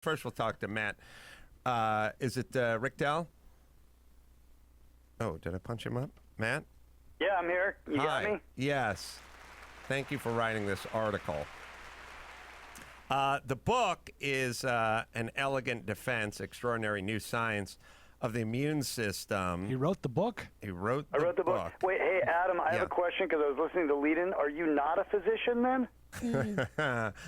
First, we'll talk to Matt. Is it Richtel? Oh, did I punch him up? Matt? Yeah, I'm here. You got me? Yes. Thank you for writing this article. The book is An Elegant Defense, Extraordinary New Science of the Immune System. He wrote the book? I wrote the book. Wait, hey, Adam, I have a question because I was listening to lead-in. Are you not a physician then?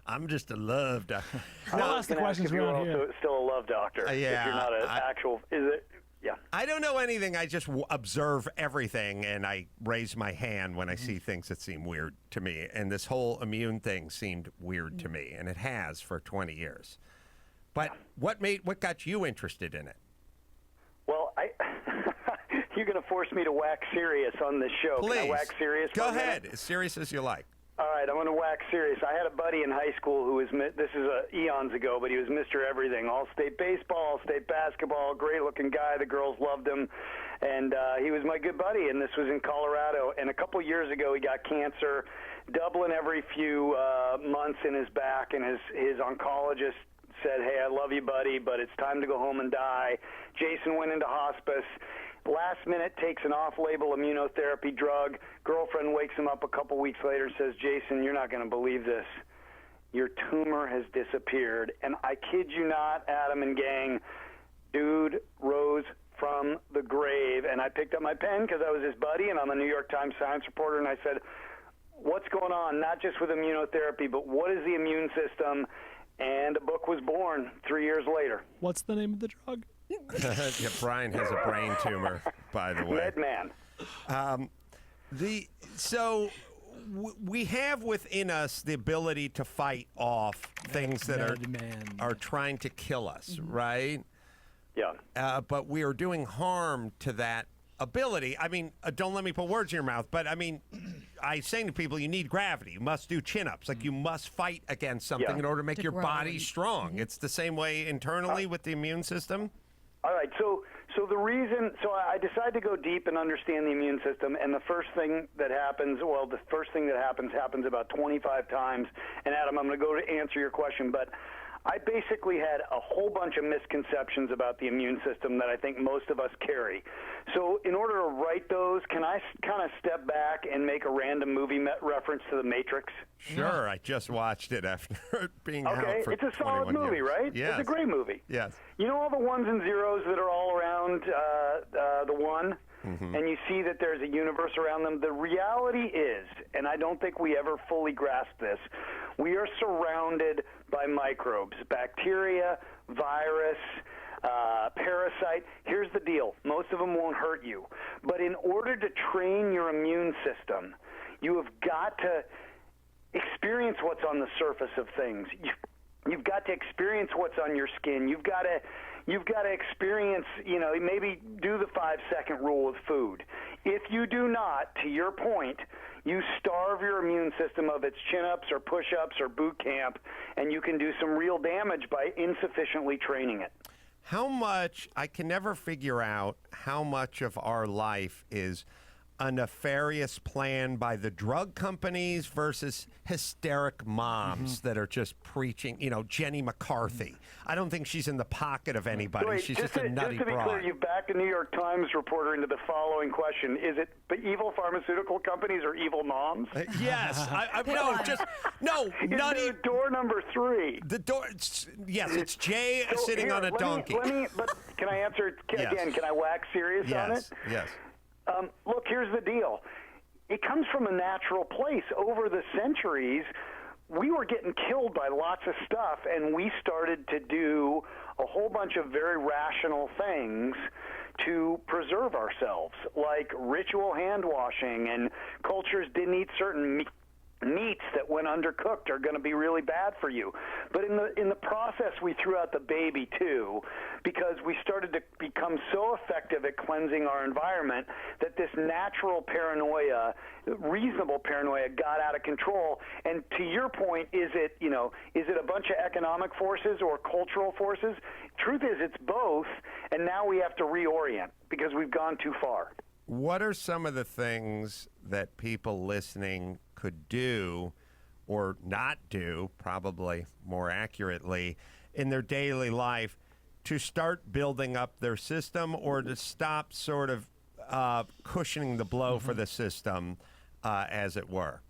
I'm just a love doctor. I'll ask the questions you're around here. also still a love doctor. Yeah, if you're not an actual... Is it... Yeah. I don't know anything. I just observe everything, and I raise my hand when I see things that seem weird to me. And this whole immune thing seemed weird to me, and it has for 20 years. But what got you interested in it? Well, you're going to force me to wax serious on this show. Please. Can I wax serious? Go ahead. As serious as you like. All right, I'm going to wax serious. I had a buddy in high school who was, this is eons ago, but he was Mr. Everything. All-state baseball, all-state basketball, great-looking guy. The girls loved him. And he was my good buddy, and this was in Colorado. And a couple years ago, he got cancer, doubling every few months in his back, and his oncologist said, hey, I love you, buddy, but it's time to go home and die. Jason went into hospice. Last minute takes an off-label immunotherapy drug. Girlfriend wakes him up a couple weeks later and says, Jason, you're not going to believe this. Your tumor has disappeared. And I kid you not, Adam and gang, dude rose from the grave. And I picked up my pen because I was his buddy and I'm a New York Times science reporter. And I said, what's going on, not just with immunotherapy, but what is the immune system? And a book was born 3 years later. What's the name of the drug? Yeah, Brian has a brain tumor, by the way. Medman. We have within us the ability to fight off things that are trying to kill us, right? Yeah. But we are doing harm to that ability. I mean, don't let me put words in your mouth, but I mean, I'm saying to people, you need gravity. You must do chin-ups. Like, you must fight against something in order to make your body strong. It's the same way internally with the immune system. All right, so I decided to go deep and understand the immune system, and the first thing that happens happens about 25 times. And Adam, I'm going to go to answer your question, but I basically had a whole bunch of misconceptions about the immune system that I think most of us carry. So in order to write those, can I kind of step back and make a random movie reference to The Matrix? Sure, I just watched it after being out for 21 years. It's a solid movie, right? Yes. It's a great movie. Yes. You know all the ones and zeros that are all around the one? Mm-hmm. And you see that there's a universe around them. The reality is, and I don't think we ever fully grasp this, we are surrounded by microbes, bacteria, virus, parasite. Here's the deal. Most of them won't hurt you. But in order to train your immune system, you have got to experience what's on the surface of things. You've got to experience what's on your skin. You've got to experience, maybe do the 5-second rule with food. If you do not, to your point, you starve your immune system of its chin-ups or push-ups or boot camp, and you can do some real damage by insufficiently training it. How much, I can never figure out how much of our life is a nefarious plan by the drug companies versus hysteric moms that are just preaching, Jenny McCarthy. I don't think she's in the pocket of anybody. Wait, she's just a nutty broad. Just to be clear, you've backed a New York Times reporter into the following question. Is it the evil pharmaceutical companies or evil moms? Yes. Nutty. Is door number 3? The door, yes, it's Jay sitting on a donkey. But can I answer it again? Can I wax serious on it? Yes. Look, here's the deal. It comes from a natural place. Over the centuries, we were getting killed by lots of stuff, and we started to do a whole bunch of very rational things to preserve ourselves, like ritual hand washing, and cultures didn't eat certain meats that, when undercooked, are going to be really bad for you. But in the process, we threw out the baby too, because we started to become so effective at cleansing our environment that this natural paranoia, reasonable paranoia, got out of control. And to your point, is it a bunch of economic forces or cultural forces? Truth is, it's both, and now we have to reorient because we've gone too far. What are some of the things that people listening could do or not do, probably more accurately, in their daily life to start building up their system, or to stop sort of cushioning the blow for the system, as it were?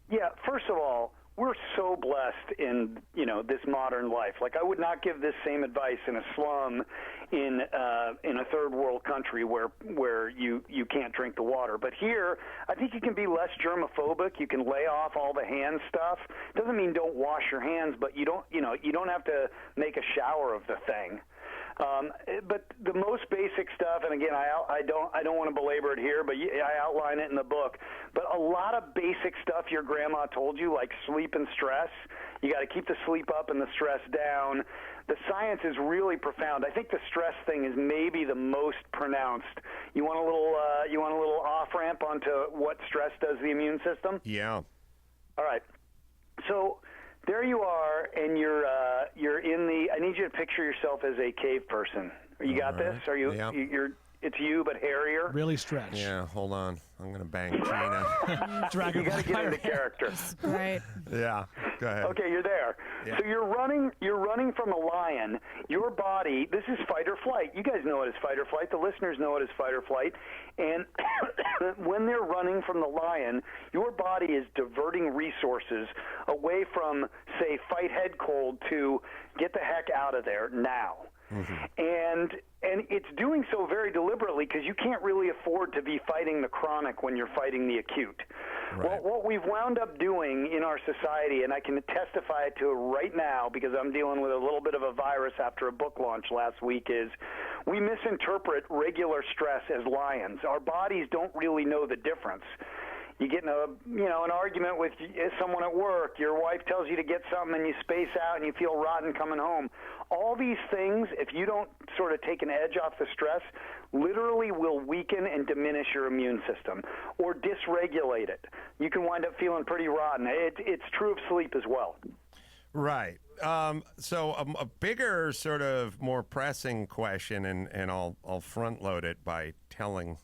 Yeah, first of all, we're so blessed in, this modern life. Like, I would not give this same advice in a slum in a third world country where you can't drink the water. But here, I think you can be less germophobic. You can lay off all the hand stuff. Doesn't mean don't wash your hands, but you don't have to make a shower of the thing. But the most basic stuff, and again, I don't want to belabor it here, but I outline it in the book. But a lot of basic stuff your grandma told you, like sleep and stress, you got to keep the sleep up and the stress down. The science is really profound. I think the stress thing is maybe the most pronounced. You want a little off ramp onto what stress does to the immune system? Yeah. All right. So there you are, and you're in the. I need you to picture yourself as a cave person. You got this? Are you? Yeah. It's you, but hairier. Really stretch. Yeah, hold on. I'm going to bang Gina. Drag You got to get into character. Right. Yeah, go ahead. Okay, you're there. Yeah. So you're running from a lion. Your body, this is fight or flight. You guys know it as fight or flight. The listeners know it as fight or flight. And when they're running from the lion, your body is diverting resources away from, say, fight head cold to get the heck out of there now. And it's doing so very deliberately, because you can't really afford to be fighting the chronic when you're fighting the acute. Right. Well, what we've wound up doing in our society, and I can testify to it right now because I'm dealing with a little bit of a virus after a book launch last week, is we misinterpret regular stress as lions. Our bodies don't really know the difference. You get in an argument with someone at work. Your wife tells you to get something, and you space out, and you feel rotten coming home. All these things, if you don't sort of take an edge off the stress, literally will weaken and diminish your immune system or dysregulate it. You can wind up feeling pretty rotten. It's true of sleep as well. Right. So a bigger, sort of more pressing question, and I'll front load it by telling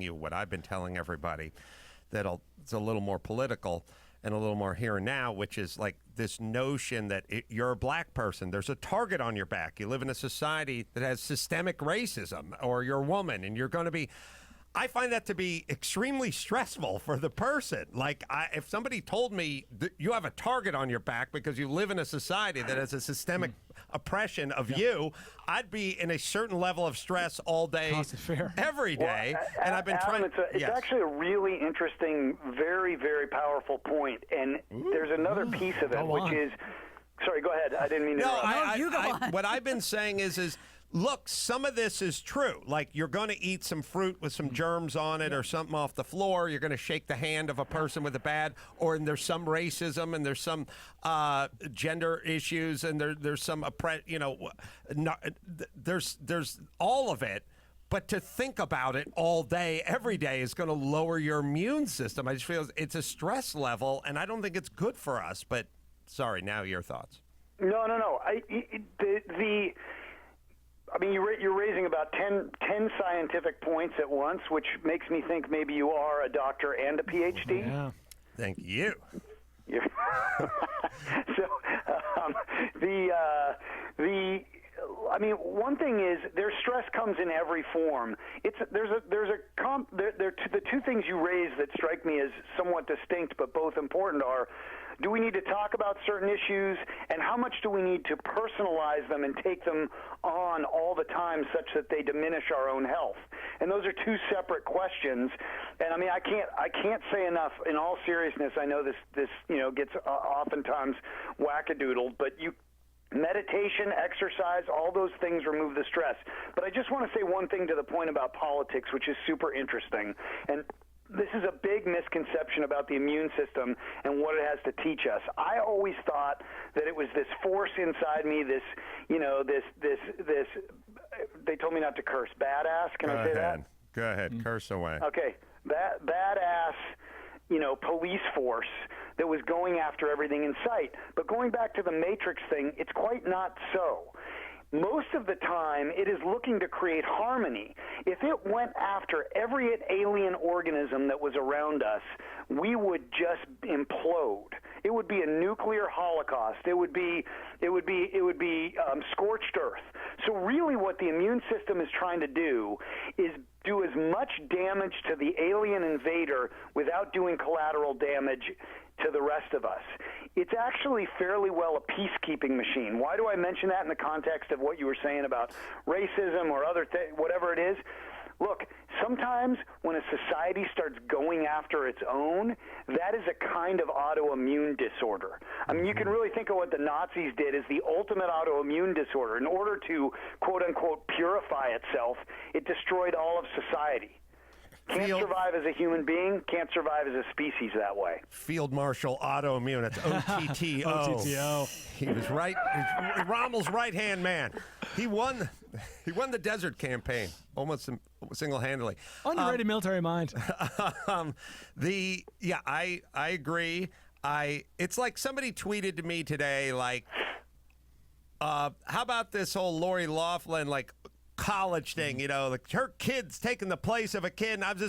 you what I've been telling everybody, that it's a little more political and a little more here and now, which is like this notion that you're a black person, there's a target on your back. You live in a society that has systemic racism, or you're a woman and you're going to be. I find that to be extremely stressful for the person. Like, if somebody told me that you have a target on your back because you live in a society that has a systemic oppression of you, I'd be in a certain level of stress all day, every day. Well, and I've been Adam, trying. It's actually a really interesting, very, very powerful point. And there's another piece of it, which is. Sorry, go ahead. I didn't mean to. No, you go on. what I've been saying is. Look, some of this is true. Like, you're going to eat some fruit with some germs on it or something off the floor. You're going to shake the hand of a person with a bad, or and there's some racism and there's some gender issues and there's some there's all of it. But to think about it all day, every day, is going to lower your immune system. I just feel it's a stress level, and I don't think it's good for us. But sorry, now your thoughts. No. I mean, you're raising about 10 scientific points at once, which makes me think maybe you are a doctor and a PhD. Yeah. Thank you. So I mean, one thing is their stress comes in every form. The two things you raise that strike me as somewhat distinct but both important are, do we need to talk about certain issues, and how much do we need to personalize them and take them on all the time such that they diminish our own health? And those are two separate questions. And I mean, I can't say enough. In all seriousness, I know this gets oftentimes wackadoodled, but meditation, exercise, all those things remove the stress. But I just want to say one thing to the point about politics, which is super interesting. And this is a big misconception about the immune system and what it has to teach us. I always thought that it was this force inside me, this they told me not to curse, badass. Can I say that? Go ahead. Curse away. Okay. That badass, police force that was going after everything in sight. But going back to the Matrix thing, it's quite not so. Most of the time, it is looking to create harmony. If it went after every alien organism that was around us, we would just implode. It would be a nuclear holocaust. It would be scorched earth. So really what the immune system is trying to do is do as much damage to the alien invader without doing collateral damage to the rest of us. It's actually fairly well a peacekeeping machine. Why do I mention that in the context of what you were saying about racism or other whatever it is? Look, sometimes when a society starts going after its own, that is a kind of autoimmune disorder. I mean, you can really think of what the Nazis did as the ultimate autoimmune disorder. In order to, quote-unquote, purify itself, it destroyed all of society. Can't survive as a human being, can't survive as a species that way. Field Marshal Autoimmune. It's OTTO. OTTO. He was right. Rommel's right-hand man. He won the desert campaign almost single-handedly. Underrated military mind. I agree. It's like somebody tweeted to me today, like, how about this whole Lori Loughlin, like, college thing, you know, like her kid's taking the place of a kid, and I'm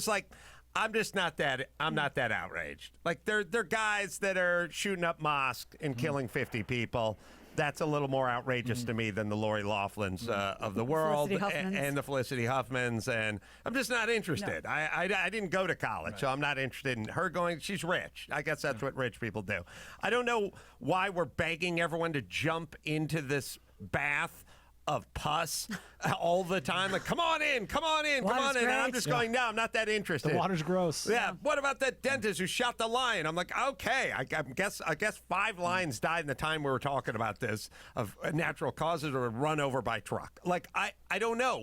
not that outraged. Like they're guys that are shooting up mosques and killing 50 people. That's a little more outrageous to me than the Lori Loughlins of the world and the Felicity Huffmans, and I'm just not interested. No. I didn't go to college, so I'm not interested in her going. She's rich. I guess that's what rich people do. I don't know why we're begging everyone to jump into this bath of pus all the time. Like, come on in. And I'm just going, no, I'm not that interested. The water's gross. Yeah. What about that dentist who shot the lion? I'm like, okay, I guess 5 lions died in the time we were talking about this of natural causes or run over by truck. Like, I don't know.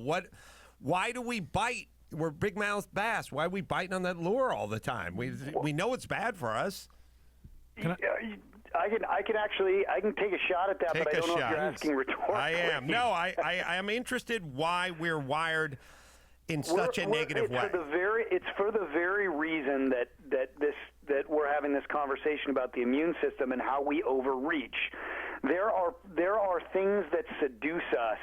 Why do we bite? We're big mouth bass. Why are we biting on that lure all the time? We know it's bad for us. I can take a shot at that, but I don't know if you're asking rhetorically. I am. No, I am interested why we're wired in such a negative way. It's for the very reason that we're having this conversation about the immune system and how we overreach. There are things that seduce us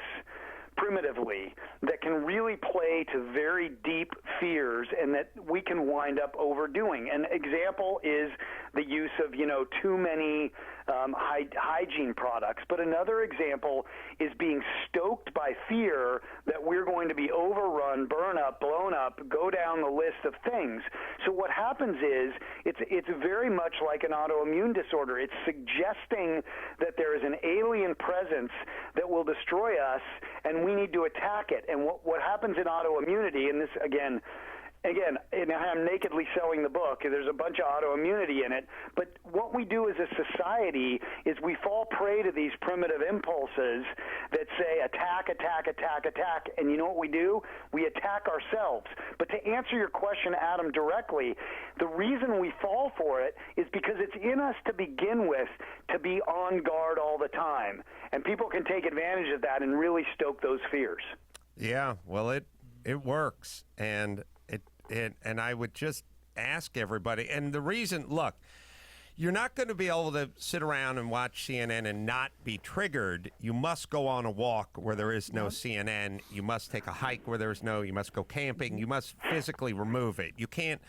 primitively that can really play to very deep fears and that we can wind up overdoing. An example is the use of, too many hygiene products. But another example is being stoked by fear that we're going to be overrun, burn up, blown up, go down the list of things. So what happens is it's very much like an autoimmune disorder. It's suggesting that there is an alien presence that will destroy us, and we need to attack it. And what happens in autoimmunity, and this, again, I'm nakedly selling the book. There's a bunch of autoimmunity in it. But what we do as a society is we fall prey to these primitive impulses that say attack, attack, attack, attack. And you know what we do? We attack ourselves. But to answer your question, Adam, directly, the reason we fall for it is because it's in us to begin with to be on guard all the time. And people can take advantage of that and really stoke those fears. Yeah, well, it works. And I would just ask everybody, and the reason, look, you're not going to be able to sit around and watch CNN and not be triggered. You must go on a walk where there is no CNN. You must take a hike where there is no, you must go camping. You must physically remove it. You can't.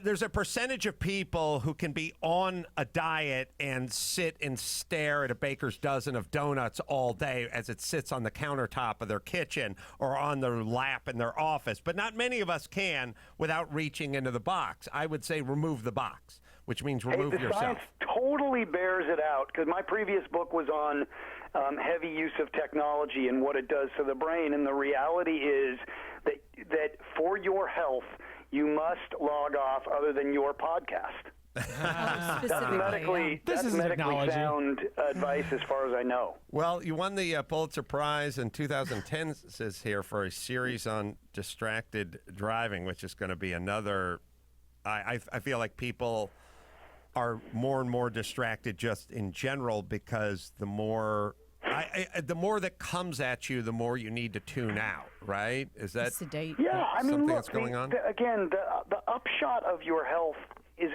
There's a percentage of people who can be on a diet and sit and stare at a baker's dozen of donuts all day as it sits on the countertop of their kitchen or on their lap in their office. But not many of us can without reaching into the box. I would say remove the box, which means remove yourself. The science totally bears it out, because my previous book was on heavy use of technology and what it does to the brain. And the reality is that for your health, you must log off other than your podcast. That's medically sound advice as far as I know. Well, you won the Pulitzer Prize in 2010, says here, for a series on distracted driving, which is going to be another. I feel like people are more and more distracted just in general, because the more that comes at you, the more you need to tune out, right? Is that sedate? Yeah, I mean, something look, that's going on? Again, the upshot of your health is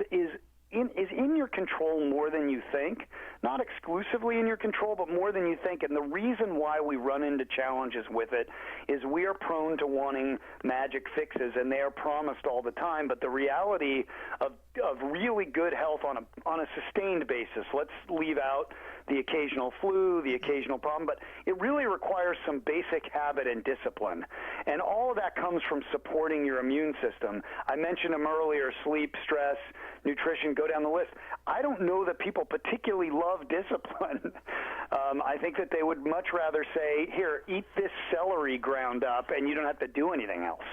in your control more than you think. not exclusively in your control, but more than you think. And the reason why we run into challenges with it is we are prone to wanting magic fixes, and they are promised all the time. But the reality of really good health on a sustained basis, let's leave out the occasional flu, the occasional problem, but it really requires some basic habit and discipline. And all of that comes from supporting your immune system. I mentioned them earlier: sleep, stress, nutrition, go down the list. I don't know that people particularly love discipline. I think that they would much rather say, here, eat this celery ground up, and you don't have to do anything else.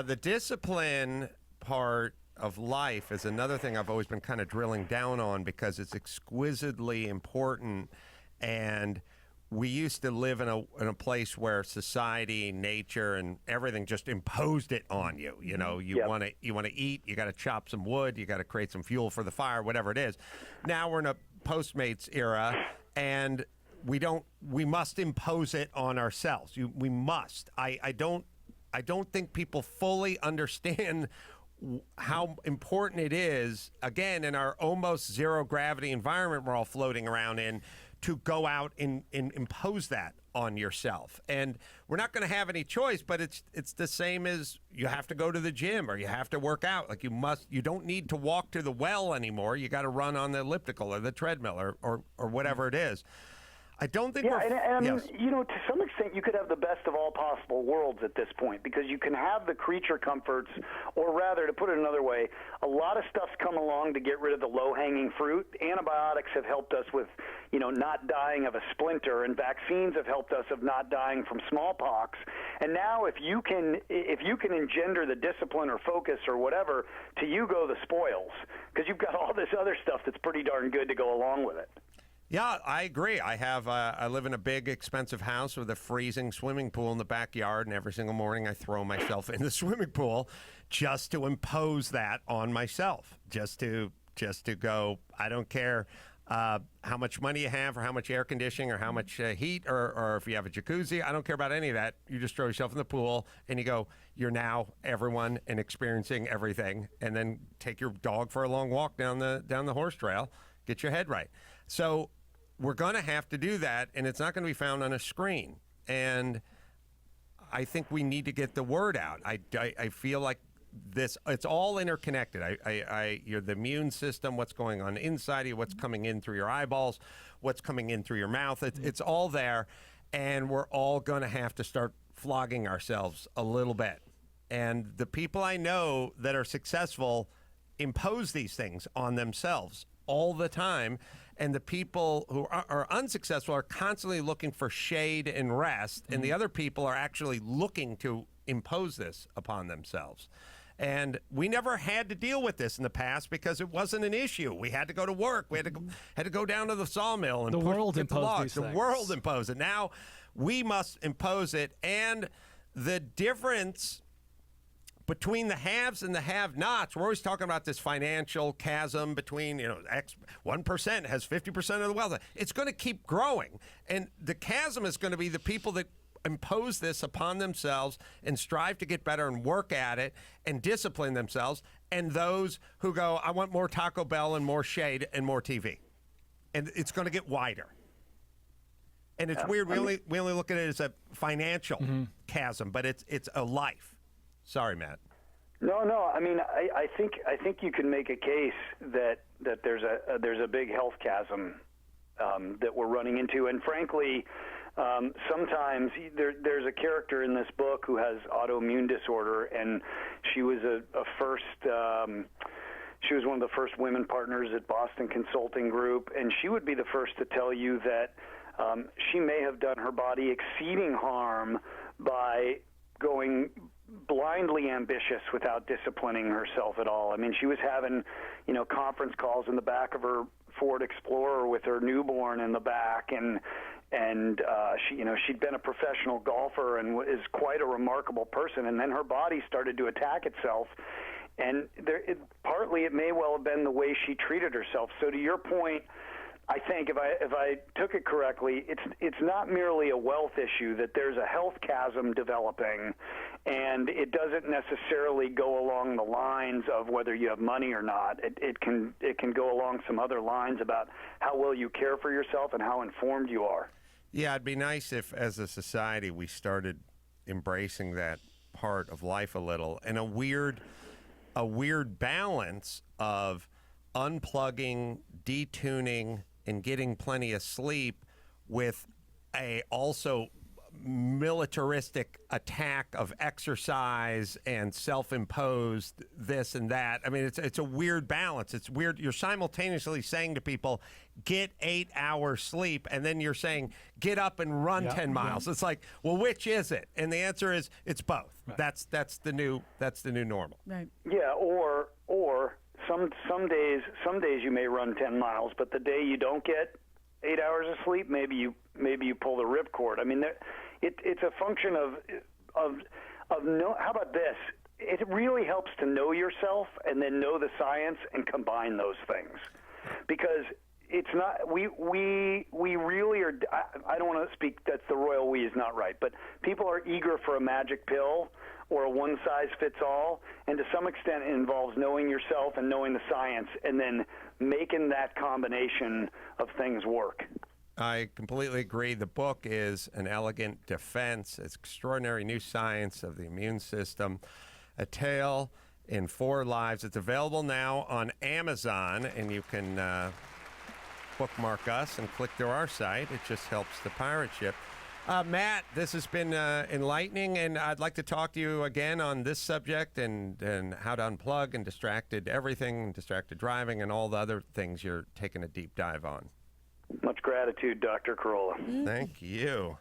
The discipline part of life is another thing I've always been kind of drilling down on, because it's exquisitely important. And we used to live in a place where society, nature, and everything just imposed it on you. You know, you want to eat, you got to chop some wood, you got to create some fuel for the fire, whatever it is. Now we're in a Postmates era, and we must impose it on ourselves. We must. I don't think people fully understand how important it is, again, in our almost zero gravity environment we're all floating around in, to go out and impose that on yourself. And we're not going to have any choice, but it's the same as you have to go to the gym or you have to work out. Like you don't need to walk to the well anymore. You got to run on the elliptical or the treadmill or whatever it is. I don't think I mean, you know, to some extent, you could have the best of all possible worlds at this point, because you can have the creature comforts, or rather, to put it another way, a lot of stuff's come along to get rid of the low-hanging fruit. Antibiotics have helped us with, you know, not dying of a splinter, and vaccines have helped us of not dying from smallpox. And now, if you can engender the discipline or focus or whatever, to you go the spoils, because you've got all this other stuff that's pretty darn good to go along with it. Yeah, I agree. I live in a big, expensive house with a freezing swimming pool in the backyard, and every single morning I throw myself in the swimming pool just to impose that on myself, just to go, I don't care how much money you have or how much air conditioning or how much heat or if you have a jacuzzi. I don't care about any of that. You just throw yourself in the pool and you go, you're now everyone and experiencing everything, and then take your dog for a long walk down the horse trail, get your head right. So we're going to have to do that, and it's not going to be found on a screen. And I think we need to get the word out. I feel like it's all interconnected. You're the immune system, what's going on inside you, what's coming in through your eyeballs, what's coming in through your mouth. It's all there, and we're all going to have to start flogging ourselves a little bit. And the people I know that are successful impose these things on themselves all the time. And the people who are unsuccessful are constantly looking for shade and rest, and the other people are actually looking to impose this upon themselves. And we never had to deal with this in the past because it wasn't an issue. We had to go to work. We had to go down to the sawmill and the world imposed these things. The world imposed it. Now we must impose it. And the difference between the haves and the have-nots, we're always talking about this financial chasm between, 1% has 50% of the wealth. It's going to keep growing. And the chasm is going to be the people that impose this upon themselves and strive to get better and work at it and discipline themselves, and those who go, I want more Taco Bell and more shade and more TV. And it's going to get wider. And it's weird. We only look at it as a financial chasm, but it's a life. Sorry, Matt. No. I mean, I think you can make a case that there's a big health chasm that we're running into, and frankly, sometimes there's a character in this book who has autoimmune disorder, and she was she was one of the first women partners at Boston Consulting Group, and she would be the first to tell you that she may have done her body exceeding harm by going blindly ambitious without disciplining herself at all. I mean, she was having, conference calls in the back of her Ford Explorer with her newborn in the back, and she'd been a professional golfer and is quite a remarkable person. And then her body started to attack itself, and partly it may well have been the way she treated herself. So to your point, I think if I took it correctly, it's not merely a wealth issue, that there's a health chasm developing, and it doesn't necessarily go along the lines of whether you have money or not. It can go along some other lines about how well you care for yourself and how informed you are. Yeah, it'd be nice if, as a society, we started embracing that part of life a little, and a weird balance of unplugging, detuning, and getting plenty of sleep with a also militaristic attack of exercise and self-imposed this and that. I mean, it's a weird balance. It's weird. You're simultaneously saying to people, get 8 hours sleep, and then you're saying, get up and run 10 miles. It's like, well, which is it? And the answer is, it's both. Right. That's the new normal. Right. Yeah, or some days you may run 10 miles, but the day you don't get 8 hours of sleep, maybe you pull the ripcord. I mean, it's a function of no. How about this? It really helps to know yourself and then know the science and combine those things, because it's not we really are. I don't want to speak. That's the royal we is not right, but people are eager for a magic pill or a one-size-fits-all, and to some extent it involves knowing yourself and knowing the science and then making that combination of things work. I completely agree. The book is an elegant defense. It's extraordinary new science of the immune system, A Tale in 4 Lives. It's available now on Amazon, and you can bookmark us and click through our site. It just helps the pirate ship. Matt, this has been enlightening, and I'd like to talk to you again on this subject and how to unplug and distracted driving, and all the other things you're taking a deep dive on. Much gratitude, Dr. Carolla. Thank you.